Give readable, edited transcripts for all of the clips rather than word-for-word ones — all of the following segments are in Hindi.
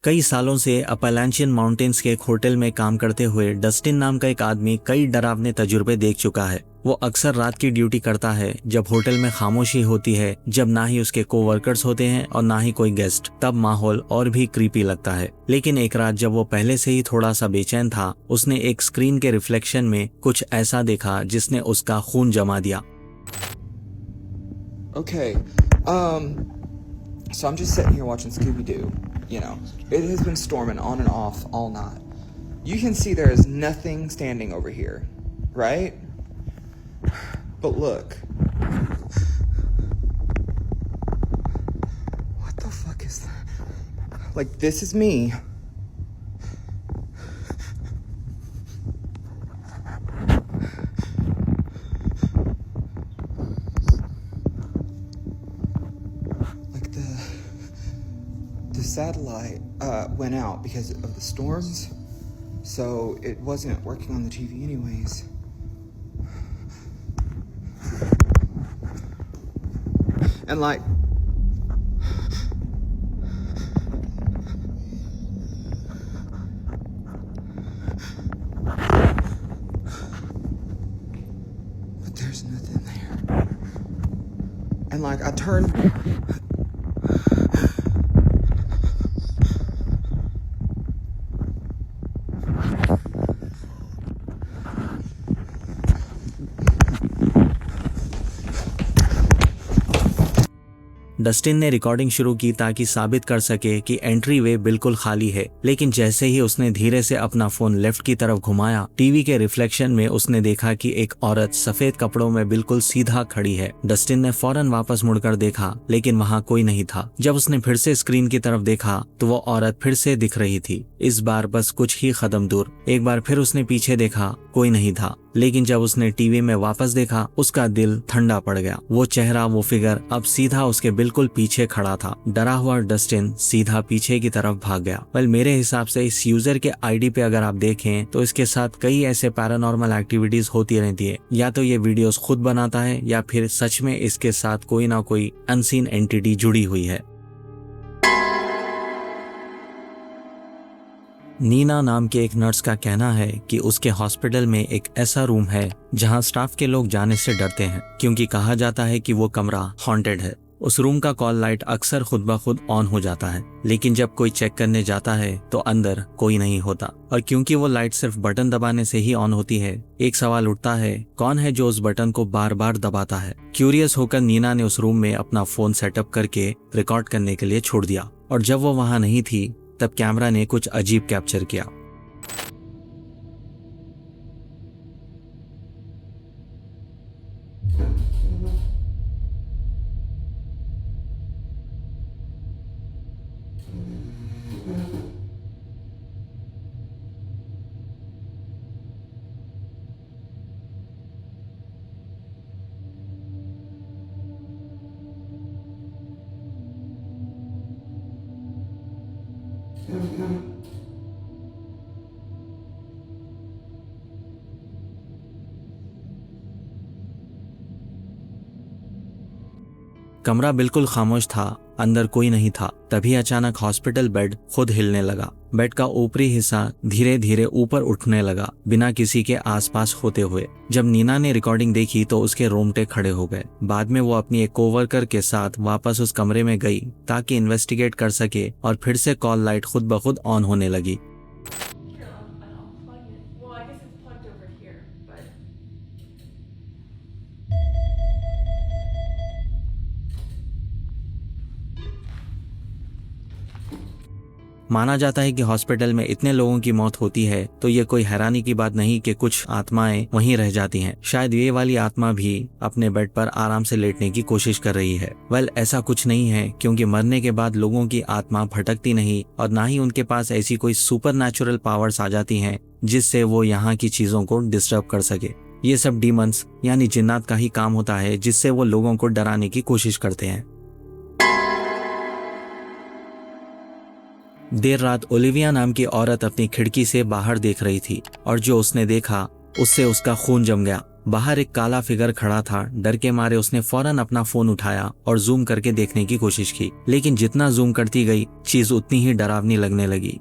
कई सालों से अपैलेंशियन माउंटेन्स के एक होटल में काम करते हुए डस्टिन नाम का एक आदमी कई डरावने तजुर्बे देख चुका है। वो अक्सर रात की ड्यूटी करता है जब होटल में खामोशी होती है, जब ना ही उसके कोवर्कर्स होते हैं और ना ही कोई गेस्ट। तब माहौल और भी क्रीपी लगता है। लेकिन एक रात जब वो पहले से ही थोड़ा सा बेचैन था, उसने एक स्क्रीन के रिफ्लेक्शन में कुछ ऐसा देखा जिसने उसका खून जमा दिया। Okay, so I'm just sitting here watching Scooby-Doo. You know, it has been storming on and off all night. You can see there is nothing standing over here, right? But look. What the fuck is that? Like, this is me. Like the satellite went out because of the storms, so it wasn't working on the TV anyways. And like, but there's nothing there. And like, I turned. Dustin ने रिकॉर्डिंग शुरू की ताकि साबित कर सके कि एंट्री वे बिल्कुल खाली है। लेकिन जैसे ही उसने धीरे से अपना फोन लेफ्ट की तरफ घुमाया, टीवी के रिफ्लेक्शन में उसने देखा कि एक औरत सफेद कपड़ों में बिल्कुल सीधा खड़ी है। डस्टिन ने फौरन वापस मुड़कर देखा, लेकिन वहाँ कोई नहीं था। जब उसने फिर से स्क्रीन की तरफ देखा तो वो औरत फिर से दिख रही थी, इस बार बस कुछ ही कदम दूर। एक बार फिर उसने पीछे देखा, कोई नहीं था। लेकिन जब उसने टीवी में वापस देखा, उसका दिल ठंडा पड़ गया। वो चेहरा, वो फिगर अब सीधा उसके बिल्कुल पीछे खड़ा था। डरा हुआ डस्टिन सीधा पीछे की तरफ भाग गया। मेरे हिसाब से इस यूजर के आईडी पे अगर आप देखें तो इसके साथ कई ऐसे पैरानॉर्मल एक्टिविटीज होती रहती है। या तो ये वीडियोस खुद बनाता है या फिर सच में इसके साथ कोई ना कोई अनसीन एंटिटी जुड़ी हुई है। नीना नाम के एक नर्स का कहना है कि उसके हॉस्पिटल में एक ऐसा रूम है जहां स्टाफ के लोग जाने से डरते हैं, क्योंकि कहा जाता है कि वो कमरा हॉन्टेड है। उस रूम का कॉल लाइट अक्सर खुद ब खुद ऑन हो जाता है, लेकिन जब कोई चेक करने जाता है तो अंदर कोई नहीं होता। और क्योंकि वो लाइट सिर्फ बटन दबाने से ही ऑन होती है, एक सवाल उठता है, कौन है जो उस बटन को बार बार दबाता है। क्यूरियस होकर नीना ने उस रूम में अपना फोन सेटअप करके रिकॉर्ड करने के लिए छोड़ दिया। और जब वो वहां नहीं थी, तब कैमरा ने कुछ अजीब कैप्चर किया। कमरा बिल्कुल खामोश था, अंदर कोई नहीं था। तभी अचानक हॉस्पिटल बेड खुद हिलने लगा। बेड का ऊपरी हिस्सा धीरे धीरे ऊपर उठने लगा, बिना किसी के आसपास होते हुए। जब नीना ने रिकॉर्डिंग देखी तो उसके रोंगटे खड़े हो गए। बाद में वो अपनी एक कोवर्कर के साथ वापस उस कमरे में गई ताकि इन्वेस्टिगेट कर सके, और फिर से कॉल लाइट खुद ब खुद ऑन होने लगी। माना जाता है कि हॉस्पिटल में इतने लोगों की मौत होती है तो ये कोई हैरानी की बात नहीं कि कुछ आत्माएं वहीं रह जाती हैं। शायद ये वाली आत्मा भी अपने बेड पर आराम से लेटने की कोशिश कर रही है। ऐसा कुछ नहीं है, क्योंकि मरने के बाद लोगों की आत्मा भटकती नहीं, और ना ही उनके पास ऐसी कोई सुपर नेचुरल पावर्स आ जाती हैं जिससे वो यहाँ की चीजों को डिस्टर्ब कर सके। ये सब डीमंस यानी जिन्नात का ही काम होता है, जिससे वो लोगों को डराने की कोशिश करते हैं। देर रात ओलिविया नाम की औरत अपनी खिड़की से बाहर देख रही थी, और जो उसने देखा उससे उसका खून जम गया। बाहर एक काला फिगर खड़ा था। डर के मारे उसने फौरन अपना फोन उठाया और जूम करके देखने की कोशिश की, लेकिन जितना जूम करती गई चीज उतनी ही डरावनी लगने लगी।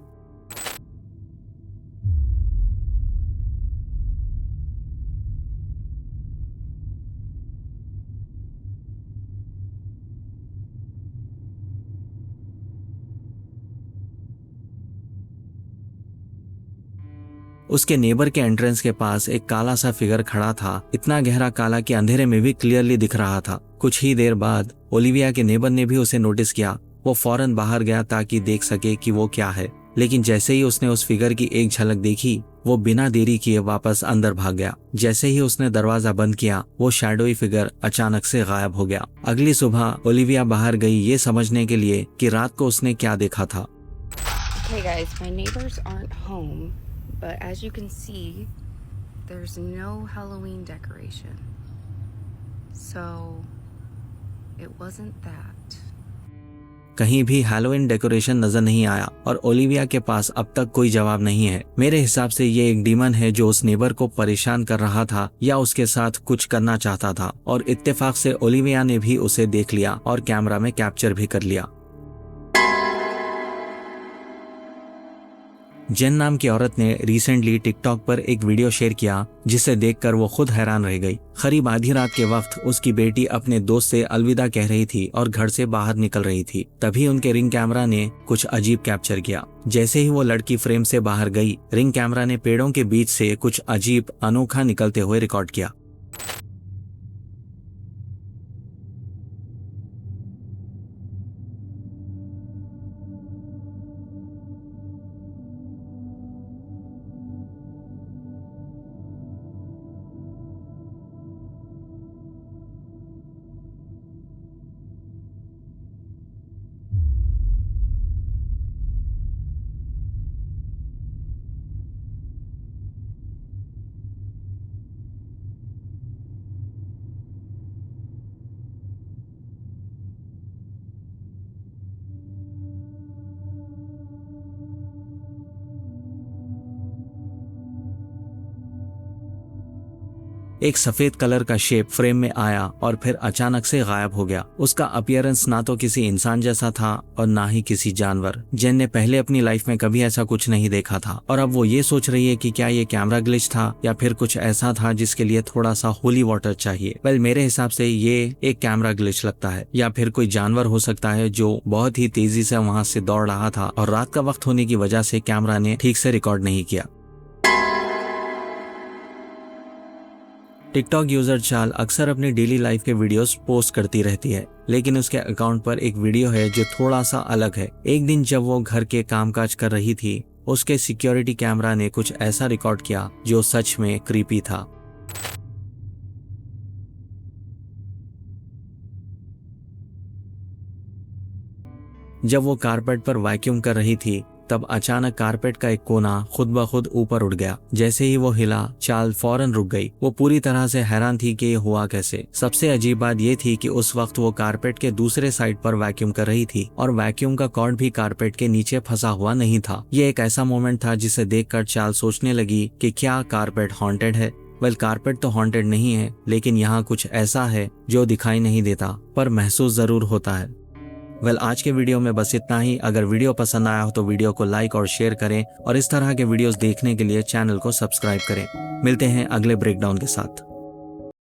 उसके नेबर के एंट्रेंस के पास एक काला सा फिगर खड़ा था, इतना गहरा काला कि अंधेरे में भी क्लियरली दिख रहा था। कुछ ही देर बाद ओलिविया के नेबर ने भी उसे नोटिस किया। वो फौरन बाहर गया ताकि देख सके कि वो क्या है, लेकिन जैसे ही उसने उस फिगर की एक झलक देखी, वो बिना देरी किए वापस अंदर भाग गया। जैसे ही उसने दरवाजा बंद किया, वो शैडोई फिगर अचानक से गायब हो गया। अगली सुबह ओलिविया बाहर गई ये समझने के लिए कि रात को उसने क्या देखा था। Okay guys, my neighbors aren't home, but as you can see, there's no Halloween decoration. So, it wasn't that. कहीं भी हैलोवीन डेकोरेशन नजर नहीं आया और ओलिविया के पास अब तक कोई जवाब नहीं है। मेरे हिसाब से ये एक डीमन है जो उस नेबर को परेशान कर रहा था या उसके साथ कुछ करना चाहता था, और इत्तेफाक से ओलिविया ने भी उसे देख लिया और कैमरा में कैप्चर भी कर लिया। जेन नाम की औरत ने रिसेंटली टिकटॉक पर एक वीडियो शेयर किया जिसे देखकर वो खुद हैरान रह गई। करीब आधी रात के वक्त उसकी बेटी अपने दोस्त से अलविदा कह रही थी और घर से बाहर निकल रही थी। तभी उनके रिंग कैमरा ने कुछ अजीब कैप्चर किया। जैसे ही वो लड़की फ्रेम से बाहर गई, रिंग कैमरा ने पेड़ों के बीच से कुछ अजीब अनोखा निकलते हुए रिकॉर्ड किया। एक सफेद कलर का शेप फ्रेम में आया और फिर अचानक से गायब हो गया। उसका अपीयरेंस ना तो किसी इंसान जैसा था और ना ही किसी जानवर। जेन ने पहले अपनी लाइफ में कभी ऐसा कुछ नहीं देखा था और अब वो ये सोच रही है कि क्या ये कैमरा ग्लिच था या फिर कुछ ऐसा था जिसके लिए थोड़ा सा होली वाटर चाहिए। वेल, मेरे हिसाब से ये एक कैमरा ग्लिच लगता है या फिर कोई जानवर हो सकता है जो बहुत ही तेजी से वहां से दौड़ रहा था और रात का वक्त होने की वजह से कैमरा ने ठीक से रिकॉर्ड नहीं किया। टिकटॉक यूजर चाल अक्सर अपनी डेली लाइफ के वीडियोस पोस्ट करती रहती है, लेकिन उसके अकाउंट पर एक वीडियो है जो थोड़ा सा अलग है। एक दिन जब वो घर के कामकाज कर रही थी, उसके सिक्योरिटी कैमरा ने कुछ ऐसा रिकॉर्ड किया जो सच में क्रीपी था। जब वो कारपेट पर वैक्यूम कर रही थी, तब अचानक कारपेट का एक कोना खुद ब खुद ऊपर उठ गया। जैसे ही वो हिला, चाल फौरन रुक गई। वो पूरी तरह से हैरान थी कि ये हुआ कैसे। सबसे अजीब बात ये थी कि उस वक्त वो कारपेट के दूसरे साइड पर वैक्यूम कर रही थी और वैक्यूम का कॉर्ड भी कारपेट के नीचे फंसा हुआ नहीं था। ये एक ऐसा मोमेंट था जिसे देखकर चाल सोचने लगी कि क्या कारपेट हॉन्टेड है। वेल, कारपेट तो हॉन्टेड नहीं है, लेकिन यहाँ कुछ ऐसा है जो दिखाई नहीं देता पर महसूस जरूर होता है। वेल, आज के वीडियो में बस इतना ही। अगर वीडियो पसंद आया हो तो वीडियो को लाइक और शेयर करें और इस तरह के वीडियोस देखने के लिए चैनल को सब्सक्राइब करें। मिलते हैं अगले ब्रेकडाउन के साथ।